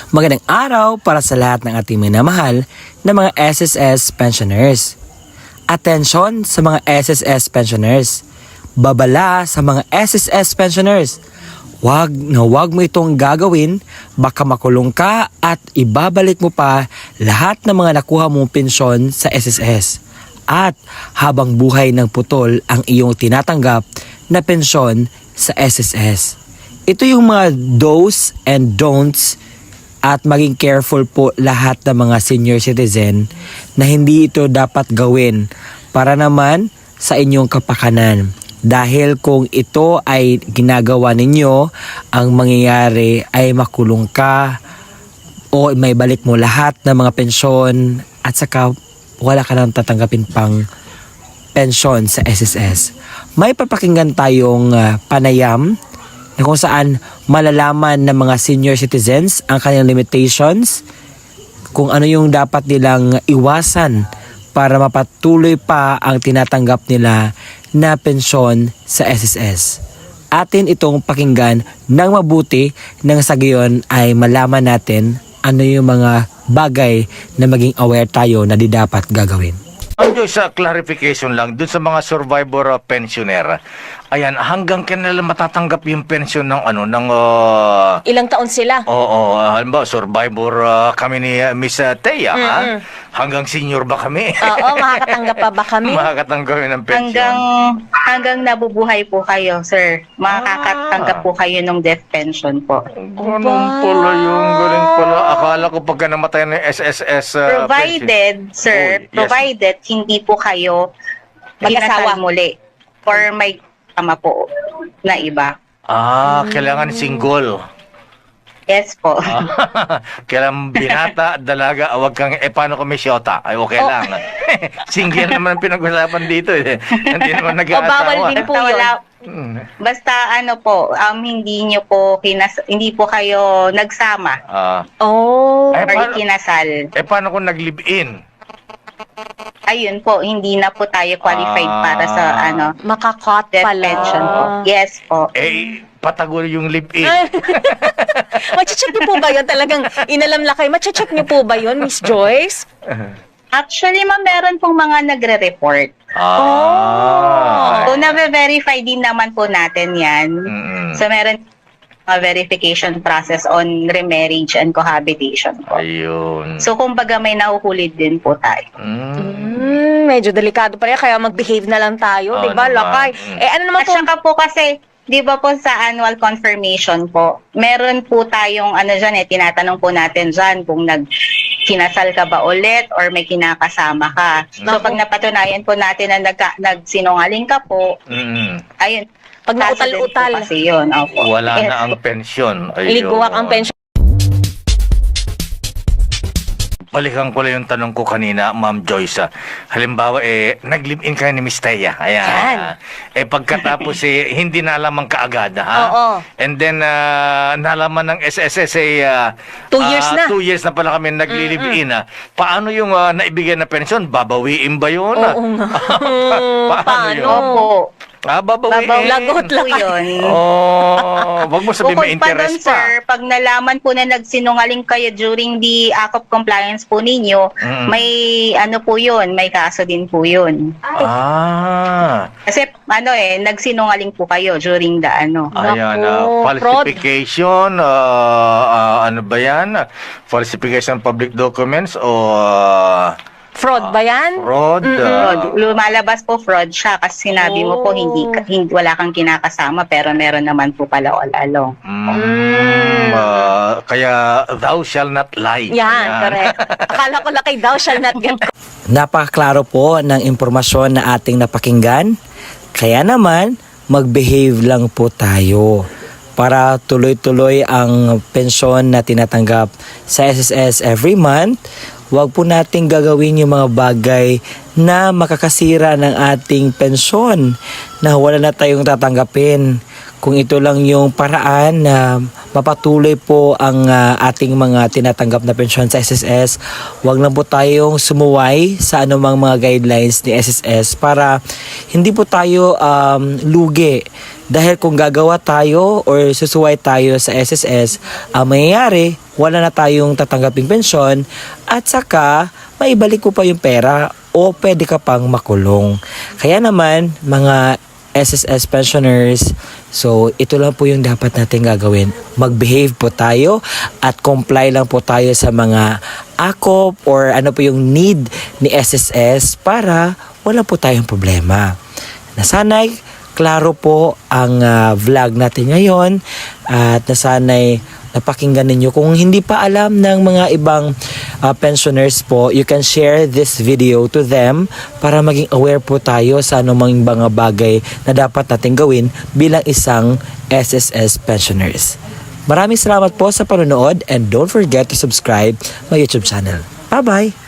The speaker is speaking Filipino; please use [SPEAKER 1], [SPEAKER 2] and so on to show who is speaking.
[SPEAKER 1] Magandang araw para sa lahat ng ating minamahal na mga SSS pensioners. Atensyon sa mga SSS pensioners. Babala sa mga SSS pensioners. Wag mo itong gagawin, baka makulong ka at ibabalik mo pa lahat ng mga nakuha mong pensyon sa SSS. At habang buhay ng putol ang iyong tinatanggap na pensyon sa SSS. Ito yung mga do's and don'ts at maging careful po lahat ng mga senior citizen na hindi ito dapat gawin para naman sa inyong kapakanan. Dahil kung ito ay ginagawa ninyo, ang mangyayari ay makulong ka o may balik mo lahat ng mga pensyon at saka wala ka nang tatanggapin pang pensyon sa SSS. May papakinggan tayong panayam na kung saan malalaman ng mga senior citizens ang kanilang limitations, kung ano yung dapat nilang iwasan para mapatuloy pa ang tinatanggap nila na pensyon sa SSS. Atin itong pakinggan ng mabuti nang sa gayon ay malaman natin ano yung mga bagay na maging aware tayo na di dapat gagawin.
[SPEAKER 2] Ang sa clarification lang, dun sa mga survivor pensioner, ayan, hanggang kailan matatanggap yung pension ng
[SPEAKER 3] Ilang taon sila?
[SPEAKER 2] Halimbawa, survivor kami ni Miss Thea, ha? Hanggang senior ba kami?
[SPEAKER 3] Oo, makakatanggap pa ba kami?
[SPEAKER 2] Makakatanggap kami ng pension.
[SPEAKER 4] Hanggang nabubuhay po kayo, sir. Makakatanggap po kayo ng death pension po.
[SPEAKER 2] Ganun pala yung galing pala. Akala ko pagka namatay ng SSS
[SPEAKER 4] Provided, sir,
[SPEAKER 2] yes.
[SPEAKER 4] provided hindi po kayo
[SPEAKER 3] Mag-asawa.
[SPEAKER 4] kinasal muli or may ama po na iba.
[SPEAKER 2] Kailangan single.
[SPEAKER 4] Yes po.
[SPEAKER 2] Kailangan binata, dalaga, wag kang, paano kung may syota? Ay, okay lang. Single naman ang pinag-usapan dito. Hindi naman nag-aasawa.
[SPEAKER 3] bawal din po yun.
[SPEAKER 4] Basta ano po, hindi po kayo nagsama
[SPEAKER 3] Oh.
[SPEAKER 2] Eh,
[SPEAKER 4] or kinasal.
[SPEAKER 2] paano kung nag-live-in?
[SPEAKER 4] Ayun po, hindi na po tayo qualified para sa
[SPEAKER 3] Makakot
[SPEAKER 4] death
[SPEAKER 3] pala.
[SPEAKER 4] pension po. Yes po.
[SPEAKER 2] Patagol yung live-in.
[SPEAKER 3] Mache-check niyo po ba yun? Talagang inalam lakay. Mache-check niyo po ba yun, Miss Joyce?
[SPEAKER 4] Actually, ma'am, meron pong mga nagre-report. So, na-verify din naman po natin yan. So, meron a verification process on remarriage and cohabitation po.
[SPEAKER 2] Ayun.
[SPEAKER 4] So, kumbaga may nahuhulid din po tayo.
[SPEAKER 3] Medyo delikado pa rin. Kaya mag-behave na lang tayo. Di ba,
[SPEAKER 2] naman.
[SPEAKER 3] lakay? Ano naman
[SPEAKER 4] At
[SPEAKER 3] po?
[SPEAKER 4] saka po kasi, di ba po sa annual confirmation po, meron po tayong dyan tinatanong po natin dyan kung kinasal ka ba ulit or may kinakasama ka. So, pag napatunayan po natin na nagsinungaling ka po, ayun,
[SPEAKER 3] Pag nautal-utal.
[SPEAKER 4] kasi yun. Opo.
[SPEAKER 2] Wala
[SPEAKER 4] Yes
[SPEAKER 2] na ang
[SPEAKER 4] po.
[SPEAKER 2] pensyon. Ayun.
[SPEAKER 3] Liguwak ang pensyon.
[SPEAKER 2] Balikan ko lang yung tanong ko kanina, Ma'am Joyce. Halimbawa, nag-live-in kayo ni Miss Thea. Ayan. Pagkatapos, hindi nalaman kaagad, ha?
[SPEAKER 3] Oo.
[SPEAKER 2] And then, nalaman ng SSS,
[SPEAKER 3] 2 years na.
[SPEAKER 2] 2 years na pala kami nag-live-in. Paano yung naibigay na pensyon? Babawiin ba yun?
[SPEAKER 3] Oo nga.
[SPEAKER 2] Paano yun?
[SPEAKER 4] Opo.
[SPEAKER 2] Babawiin.
[SPEAKER 3] Lagot
[SPEAKER 4] po
[SPEAKER 3] lang.
[SPEAKER 4] yun.
[SPEAKER 2] Wag mo sabihin may
[SPEAKER 4] Bukod pa doon,
[SPEAKER 2] interest pa.
[SPEAKER 4] sir, pag nalaman po na nagsinungaling kayo during the act of compliance po ninyo, may po yun, may kaso din po yun. Kasi nagsinungaling po kayo during the
[SPEAKER 2] Ayan,
[SPEAKER 3] Naku,
[SPEAKER 2] falsification, ano ba yan? Falsification of public documents o
[SPEAKER 3] Fraud ba yan?
[SPEAKER 2] fraud?
[SPEAKER 4] fraud. Lumalabas po fraud siya kasi sinabi mo po hindi wala kang kinakasama pero meron naman po pala all along.
[SPEAKER 2] Kaya thou shall not lie.
[SPEAKER 3] Yan, correct. Akala ko lakay thou shall not get.
[SPEAKER 1] Napakaklaro po ng impormasyon na ating napakinggan. Kaya naman, mag-behave lang po tayo para tuloy-tuloy ang pensyon na tinatanggap sa SSS every month. Huwag po nating gagawin yung mga bagay na makakasira ng ating pensyon na wala na tayong tatanggapin. kung ito lang yung paraan na mapatuloy po ang ating mga tinatanggap na pensyon sa SSS, wag lang po tayong sumuway sa anumang mga guidelines ni SSS para hindi po tayo lugi. Dahil kung gagawa tayo or susuway tayo sa SSS, ang mangyayari, wala na tayong tatanggaping pensyon at saka maibalik ko pa yung pera o pwede ka pang makulong. Kaya naman, mga SSS pensioners, so ito lang po yung dapat natin gagawin. Mag-behave po tayo at comply lang po tayo sa mga akop or ano po yung need ni SSS para wala po tayong problema. Nasanay, klaro po ang vlog natin ngayon at nasanay napakinggan ninyo. Kung hindi pa alam ng mga ibang pensioners po, you can share this video to them para maging aware po tayo sa anumang mga bagay na dapat natin gawin bilang isang SSS pensioners. Maraming salamat po sa panonood and don't forget to subscribe my YouTube channel. Bye-bye!